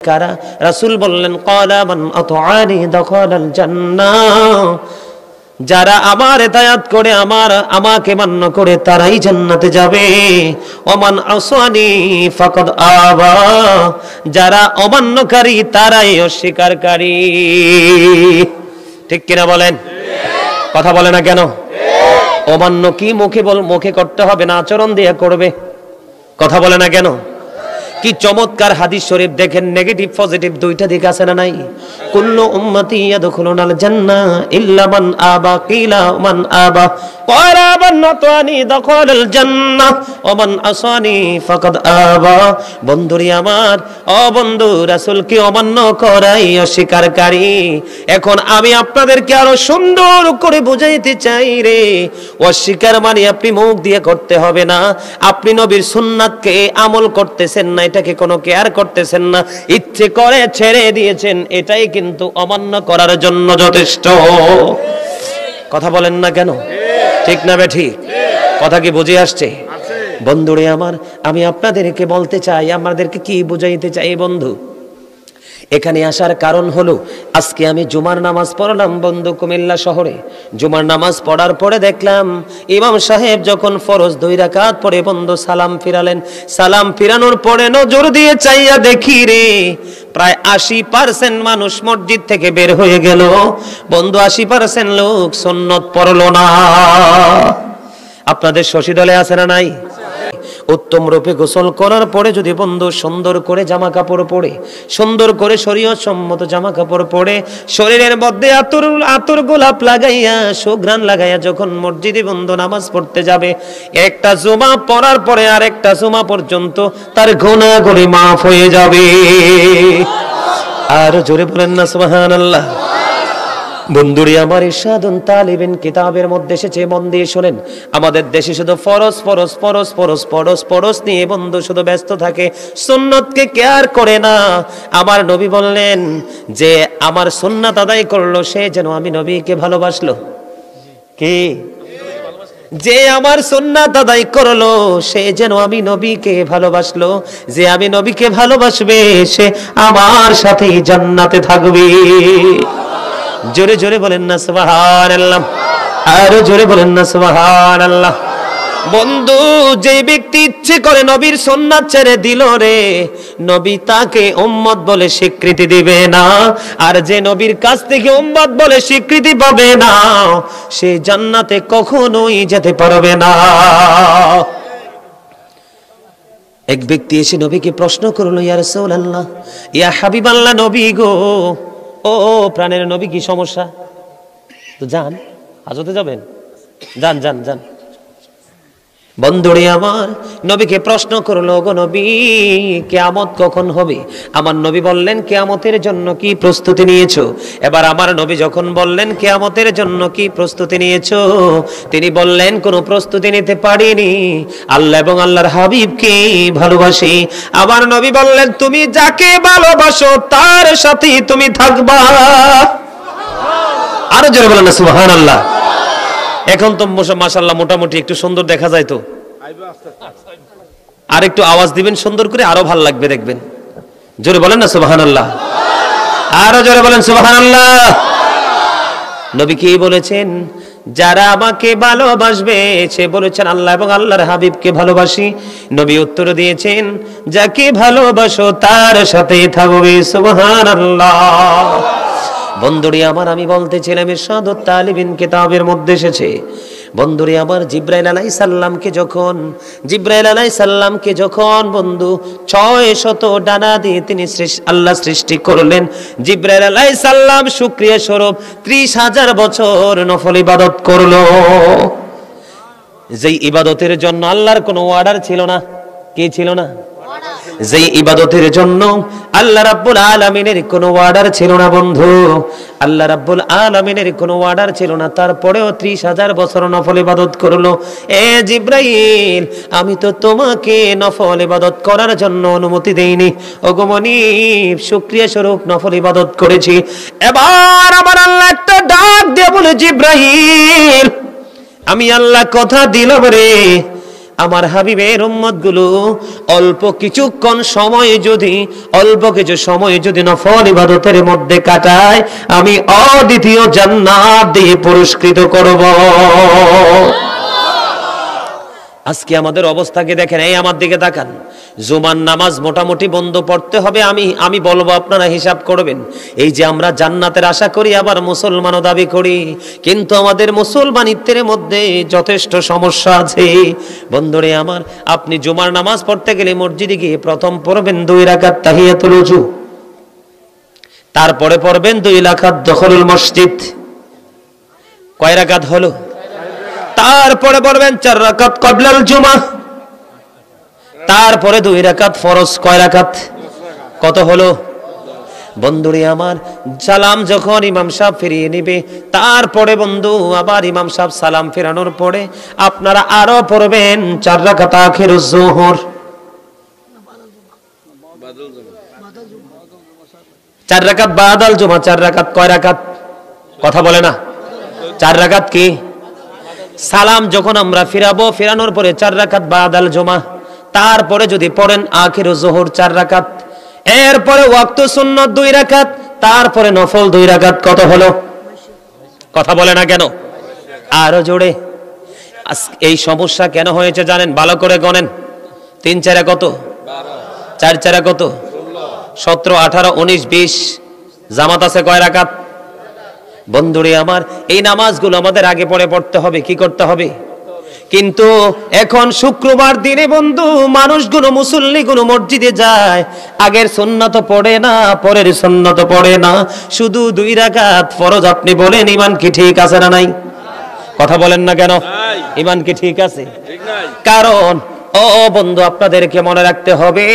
কারা? রাসূল বললেন ক্বালা মান আতআনি দাখালাল জান্নাহ, যারা আমার ইতায়াত করে আমাকে মান্য করে তারাই জান্নাতে যাবে। ওমান আসানি ফাকাদ আবা, যারা অমান্যকারী তারাই অস্বীকারী। ঠিক কিনা বলেন? কথা বলে না কেন? অমান্য কি মুখে করতে হবে না আচরণ দিয়ে করবে? কথা বলে না কেন? কি চমৎকার হাদিস শরীফ দেখেন, নেগেটিভ পজিটিভ দুইটা দিক আছে না নাই? কুল্লু উম্মতি ইয়াদখুলুনাল জান্নাহ ইল্লা মান আবা, কিলা মান আবা ক্বালা মান আতানি দাখালাল জান্নাহ ওয়া মান আসানি ফাকাদ আবা। বন্ধুরি আমার, ও বন্ধু, রাসূলকে অমান্য করাই অস্বীকারী। এখন আমি আপনাদেরকে আরো সুন্দর করে বুঝাইতে চাই রে, অস্বীকার মানে আপনি মুখ দিয়ে করতে হবে না, আপনি নবীর সুন্নাতকে আমল করতেছেন না, এটাকে কোনো কেয়ার করতেছেন না, ইচ্ছে করে ছেড়ে দিয়েছেন, এটাই কিন্তু অমান্য করার জন্য যথেষ্ট। কথা বলেন না কেন? ঠিক না বেঠিক? কথা কি বুঝে আসছে? বন্ধুরে আমার, আমি আপনাদেরকে বলতে চাই, আমাদেরকে কি বুঝাইতে চাই বন্ধু? এখানে আসার কারণ হলো, আজকে আমি জুমার নামাজ পড়লাম বন্ধু কুমিল্লা শহরে। জুমার নামাজ পড়ার পরে দেখলাম ইমাম সাহেব যখন ফরজ 2 রাকাত পড়ে বন্ধু সালাম ফিরালেন, সালাম ফিরানোর পরে নজর দিয়ে চাইয়া দেখি রে, প্রায় 80% মানুষ মসজিদ থেকে বের হয়ে গেল বন্ধু। 80% লোক সুন্নত পড়লো না। আপনাদের শশী দলে আছে না নাই? উত্তম রূপে গোসল করার পরে যদি বন্ধু সুন্দর করে জামা কাপড় পরে, সুন্দর করে শরীয়ত সম্মত জামা কাপড় পরে, শরীরের মধ্যে আতর গোলাপ লাগাইয়া সুঘ্রাণ লাগাইয়া যখন মসজিদে বন্ধু নামাজ পড়তে যাবে, একটা জুমা পড়ার পরে আর একটা জুমা পর্যন্ত তার গুনাহগুলি মাফ হয়ে যাবে। আর জোরে বলেন না সুবহানাল্লাহ। বন্ধুরি আমার, ইরশাদুন তালিবিন কিতাবের মধ্যে এসেছে, মন দিয়ে শোনেন। আমাদের দেশে শুধু ফরজ নিয়ে বন্ধু শুধু ব্যস্ত থাকে, সুন্নতকে কেয়ার করে না। আমার নবী বললেন যে আমার সুন্নাত আদায় করলো সে যেন আমি নবীকে ভালোবাসলো। কি? যে আমার সুন্নাত আদায় করলো সে যেন আমি নবীকে ভালোবাসলো। যে আমি নবীকে ভালোবাসবে সে আমার সাথেই জান্নাতে থাকবে। জোরে জোরে বলেন না সুবহানাল্লাহ। আরো জোরে বলেন না সুবহানাল্লাহ। বন্ধু, যে ব্যক্তি ইচ্ছে করে নবীর সুন্নাত ছেড়ে দিল রে, নবী তাকে উম্মত বলে স্বীকৃতি দিবে না। আর যে নবীর কাছ থেকে উম্মত বলে স্বীকৃতি পাবে না, সে জান্নাতে কখনোই যেতে পারবে না। এক ব্যক্তি এসে নবীকে প্রশ্ন করলো, ইয়া রাসূলুল্লাহ, ইয়া হাবিবাল্লাহ, নবী গো, ও প্রাণের নবী, কি সমস্যা? তো যান, হাজতে যাবেন, যান যান যান। বন্ধুরে আমার, নবীকে প্রশ্ন করলো, গো নবী, কিয়ামত কখন হবে? আমার নবী বললেন, কিয়ামতের জন্য কি প্রস্তুতি নিয়েছো? এবার আমার নবী যখন বললেন কিয়ামতের জন্য কি প্রস্তুতি নিয়েছো, তিনি বললেন কোনো প্রস্তুতি নিতে পারিনি, আল্লাহ এবং আল্লাহর হাবিবকে ভালোবাসি। আমার নবী বললেন, তুমি যাকে ভালোবাসো তার সাথেই তুমি থাকবা। আরো জোরে বলেন না সুবহানাল্লাহ। এখন তো মাশাআল্লাহ মোটামুটি একটু সুন্দর দেখা যায়, তো আর একটু আওয়াজ দিবেন সুন্দর করে, আরো ভালো লাগবে দেখবেন। জোরে বলেন না সুবহানাল্লাহ। আরো জোরে বলেন সুবহানাল্লাহ। নবী কি বলেছেন? যারা আমাকে ভালোবাসবে, সে বলেছেন আল্লাহ এবং আল্লাহর হাবিবকে ভালোবাসি। নবী উত্তর দিয়েছেন, যাকে ভালোবাসো তার সাথেই থাকবে। সুবহানাল্লাহ। বন্ধুরি আমার, আমি বলতেছিলাম ইরশাদুত তালিবিন কিতাবের মধ্যে এসেছে। বন্ধুরি আমার, জিবরাইল আলাইহিস সালামকে যখন বন্ধু 600 ডানা দিয়ে তিনি আল্লাহ সৃষ্টি করলেন, জিবরাইল আলাইহিস সালাম শুকরিয়া স্বরূপ 30,000 বছর নফল ইবাদত করলো। যেই ইবাদতের জন্য আল্লাহর কোনো অর্ডার ছিল না। কি ছিল না? যেই ইবাদতের জন্য আল্লাহ রাব্বুল আলামিনের কোনো অর্ডার ছিল না বন্ধু, আল্লাহ রাব্বুল আলামিনের কোনো অর্ডার ছিল না, তারপরেও 30,000 বছর নফল ইবাদত করলো। এ জিবরাইল, আমি তো তোমাকে নফল ইবাদত করার জন্য অনুমতি দেইনি, ওগো মনিব, শুকরিয়া স্বরূপ নফল ইবাদত করেছি। এবার আমার আল্লাহ একটা ডাক দিয়ে বলে, জিবরাইল, আমি আল্লাহ কথা দিলাম রে, আমার হাবিবের উম্মতগুলো অল্প কিছুক্ষণ সময় যদি অল্প কিছু সময় যদি নফল ইবাদতের মধ্যে কাটায়, আমি অদ্বিতীয় জান্নাত দিয়ে পুরস্কৃত করব। আজকে আমাদের অবস্থাকে দেখেন, এই আমার দিকে তাকান। জুমার নামাজ মোটামুটি বন্ধ পড়তে হবে, আমি বলবো, আপনারা হিসাব করবেন। এই যে আমরা জান্নাতের আশা করি, আবার মুসলমানও দাবি করি, কিন্তু আমাদের মুসলমানিত্বের মধ্যে যথেষ্ট সমস্যা আছে। বন্ধুরে আমার, আপনি জুমার নামাজ পড়তে গেলে মসজিদে গিয়ে প্রথম পড়বেন 2 রাকাত তাহিয়াতুল ওযু, তারপরে পড়বেন 2 রাকাত দখলুল মসজিদ। কয় রাকাত হলো? তারপরে পড়বেন 4 রাকাত ক্বাবলাল জুমা, তারপরে 2 রাকাত ফরজ। কয় রাকাত? কত হলো? বন্ধুরে আমার, সালাম যখন ইমাম সাহেব ফিরিয়ে নিবে, তারপরে বন্ধু আবার ইমাম সাহেব সালাম ফেরানোর পরে আপনারা আরো পড়বেন 4 রাকাত আখিরুজ যুহর। 4 রাকাত বাদাল জুমা। 4 রাকাত কয় রাকাত? কথা বলে না। 4 রাকাত কি? সালাম যখন আমরা ফিরাবো, ফেরানোর পরে 4 রাকাত বাদাল জুমা, তারপরে যদি পড়েন আখিরুজ যুহর 4 রাকাত, এরপরে ওয়াক্ত সুন্নাত 2 রাকাত, তারপরে নফল 2 রাকাত। কত হলো? কথা বলে না কেন? আরো জোরে। এই সমস্যা কেন হয়েছে জানেন? ভালো করে গণেন। 3 4 কত? 4 4 কত? 17 18 19 20। জামাত আছে কয় রাকাত? বন্ধুরে আমার, এই নামাজগুলো আমাদের আগে পরে পড়তে হবে। কি করতে হবে? কিন্তু এখন শুক্রবার দিনে বন্ধু মানুষগুলো, মুসল্লিগুলো মসজিদে যায়, আগের সুন্নাত পড়ে না, পরের সুন্নাত পড়ে না, শুধু 2 রাকাত ফরজ। আপনি বলেন ইমান কি ঠিক আছে না নাই? কথা বলেন না কেন? ইমান কি ঠিক আছে? কারণ ও বন্ধু, আপনাদেরকে মনে রাখতে হবে,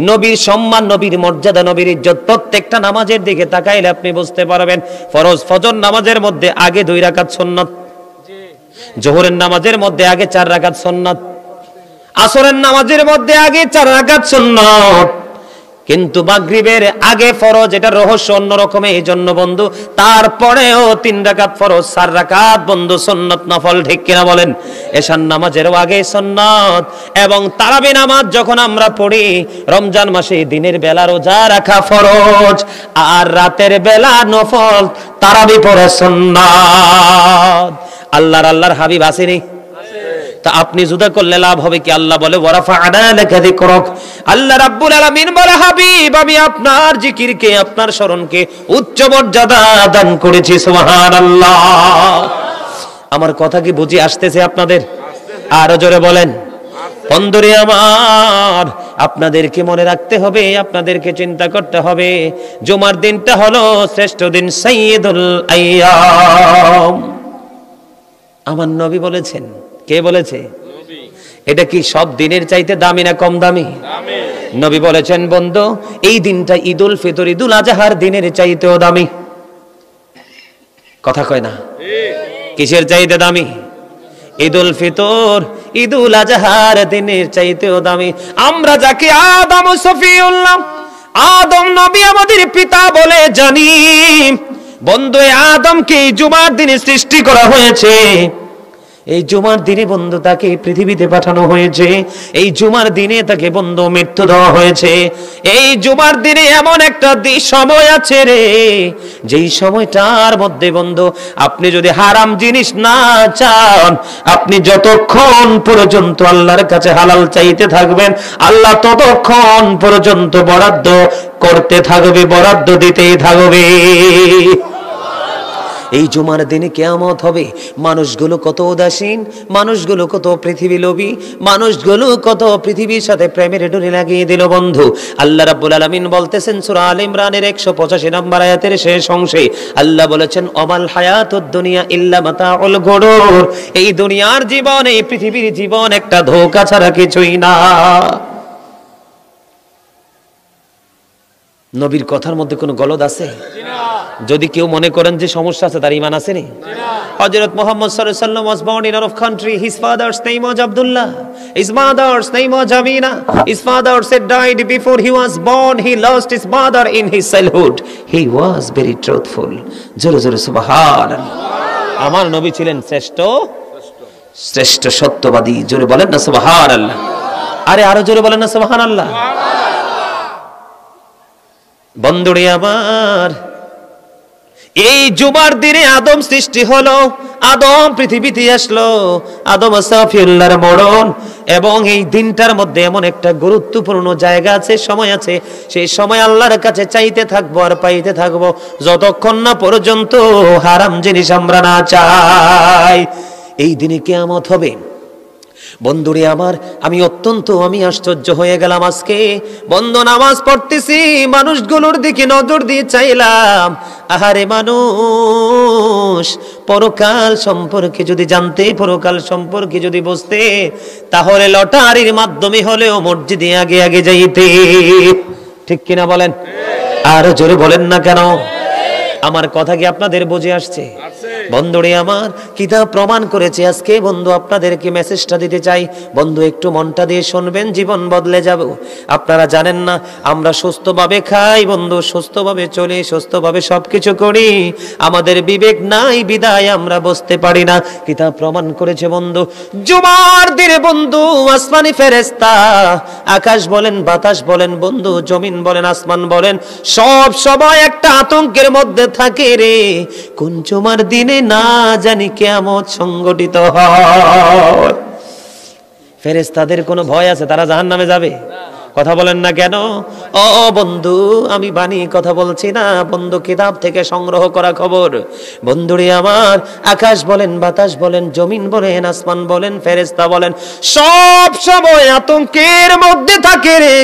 নবীর সম্মান, নবীর মর্যাদা, নবীর ইজ্জত প্রত্যেকটা নামাজের দিকে তাকাইলে আপনি বুঝতে পারবেন। ফরজ ফজর নামাজের মধ্যে আগে 2 রাকাত সুন্নাত, জোহরের নামাজের মধ্যে আগে 4 রাকাত সুন্নাত, আসরের নামাজের মধ্যে আগে 4 রাকাত সুন্নাত, কিন্তু মাগরিবের আগে ফরজ। এটা রহস্য অন্যরকম, এই জন্য বন্ধু তারপরেও 3 রাকাত ফরজ, 4 রাকাত বন্ধু সুন্নাত নফল। ঠিক কিনা বলেন? এশার নামাজের আগে সুন্নাত। এবং তারাবি নামাজ যখন আমরা পড়ি, রমজান মাসে দিনের বেলা রোজা রাখা ফরজ, আর রাতের বেলা নফল তারাবি পড়া সুন্নাত। আল্লাহর হাবিব আসেনি? তা আপনি জুদা করলে লাভ হবে কি? আল্লাহ বলে ওয়ারাফা'না লাকা যিকরাক। আল্লাহ রাব্বুল আলামিন বলে, হাবিব আমি আপনার জিকিরকে, আপনার স্মরণকে উচ্চ মর্যাদা দান করেছি। সুবহানাল্লাহ। আমার কথা কি বুঝি আসতেছে আপনাদের? আরো জোরে বলেন। বন্ধুরে আমার, আপনাদেরকে মনে রাখতে হবে, আপনাদেরকে চিন্তা করতে হবে, জুমার দিনটা হলো শ্রেষ্ঠ দিন, সাইয়্যিদুল আইয়াম। আমার নবী বলেছেন। কে বলেছে? এটা কি সব দিনের চাইতে দামি না কম দামি? নবী বলেছেন বন্ধু, এই দিনটা ঈদুল ফিতর, ঈদুল আজহার দিনের চাইতেও দামি। কথা কয় না? কিসের চাইতে দামি? ঈদুল ফিতর, ঈদুল আজহার দিনের চাইতেও দামি। আমরা যাকে আদম সফিউল্লাহ, আদম নবী আমাদের পিতা বলে জানি, বন্ধু আদমকে জুমার দিনে সৃষ্টি করা হয়েছে। এই জুমার দিনে বন্ধু তাকে পৃথিবীতে পাঠানো হয়েছে। এই জুমার দিনে তাকে বন্ধু মৃত্যু দেওয়া হয়েছে। এই জুমার দিনে এমন একটা সময় আছে রে, যেই সময়টার মধ্যে বন্ধু আপনি যদি হারাম জিনিস না চান, আপনি যতক্ষণ পর্যন্ত আল্লাহর কাছে হালাল চাইতে থাকবেন, আল্লাহ ততক্ষণ পর্যন্ত বরাদ্দ করতে থাকবে, বরাদ্দ দিতেই থাকবে। এই জুমার দিনে কিয়ামত হবে। মানুষগুলো কত উদাসীন, মানুষগুলো কত পৃথিবী লোভী, মানুষগুলো কত পৃথিবীর সাথে প্রেমের ডোরি লাগিয়ে দিল বন্ধু। আল্লাহ রাব্বুল আলামিন বলতেছেন সূরা আল ইমরানের 185 নম্বর আয়াতের শেষ অংশে, আল্লাহ বলেছেন অমাল হায়াতুদ দুনিয়া ইল্লা মাতাউল গুরুর। এই দুনিয়ার জীবন, এই পৃথিবীর জীবন একটা ধোঁকা ছাড়া কিছুই না। নবীর কথার মধ্যে কোনো গলদ আছে? যদি কেউ মনে করেন যে সমস্যা আছে, তার ঈমান আছে নি? হযরত মুহাম্মদ সাল্লাল্লাহু আলাইহি ওয়াসাল্লাম was born in Arab country. His father's name was Abdullah. His mother's name was Amina. His father said died before he was born. He lost his mother in his childhood. He was very truthful. জোরে জোরে সুবহানাল্লাহ। আমার নবী ছিলেন শ্রেষ্ঠ। শ্রেষ্ঠ সত্যবাদী। জোরে বলেন না সুবহানাল্লাহ। আরে আরো জোরে বলেন না সুবহানাল্লাহ। বন্ধুরে আমার, এই জুমার দিনে আদম সৃষ্টি হলো, আদম পৃথিবীতে আসলো, আদম সাফিউল্লাহর মরণ। এবং এই দিনটার মধ্যে এমন একটা গুরুত্বপূর্ণ জায়গা আছে, সময় আছে, সেই সময় আল্লাহর কাছে চাইতে থাকবো আর পাইতে থাকবো যতক্ষণ না পর্যন্ত হারাম জিনিস আমরা না চাই। এই দিনে কিয়ামত হবে। বন্ধুরে আমার, আমি আশ্চর্য হয়ে গেলাম আজকে। বন্ধু, নামাজ পড়তেছি, মানুষগুলোর দিকে নজর দিয়ে চাইলাম, আহারে মানুষ, পরকাল সম্পর্কে যদি জানতে, পরকাল সম্পর্কে যদি বুঝতে, তাহলে লটারির মাধ্যমে হলেও মসজিদে আগে আগে যাইতে। ঠিক কিনা বলেন? আর জোরে বলেন না কেন? আমার কথা কি আপনাদের বুঝে আসছে? বন্ধুরে আমার, কিতাব প্রমাণ করেছে। আজকে বন্ধু আপনাদেরকে মেসেজটা দিতে চাই, বন্ধু একটু মনটা দিয়ে শুনবেন, জীবন বদলে যাবে। আপনারা জানেন না, আমরা সুস্থভাবে খাই বন্ধু, সুস্থভাবে চলি, সুস্থভাবে সবকিছু করি, আমাদের বিবেক নাই বিদায় আমরা বুঝতে পারি না। কিতাব প্রমাণ করেছে বন্ধু, জুমার দিনে বন্ধু আসমানি ফেরেশতা, আকাশ বলেন, বাতাস বলেন বন্ধু, জমিন বলেন, আসমান বলেন, সব সময় একটা আতঙ্কের মধ্যে থাকে রে, কোন জুমার দিনে না জানি কিয়ামত সংগঠিত হয়। ফেরেশতাদের কোনো ভয় আছে তারা জাহান্নামে যাবে? কথা বলেন না কেন? ও বন্ধু, আমি বানিয়ে কথা বলছি না বন্ধু, কিতাব থেকে সংগ্রহ করা খবর। বন্ধুরে আমার, আকাশ বলেন, বাতাস বলেন, জমিন বলেন, আসমান বলেন, ফেরেশতা বলেন, সব সময় আতঙ্কের মধ্যে থাকে রে।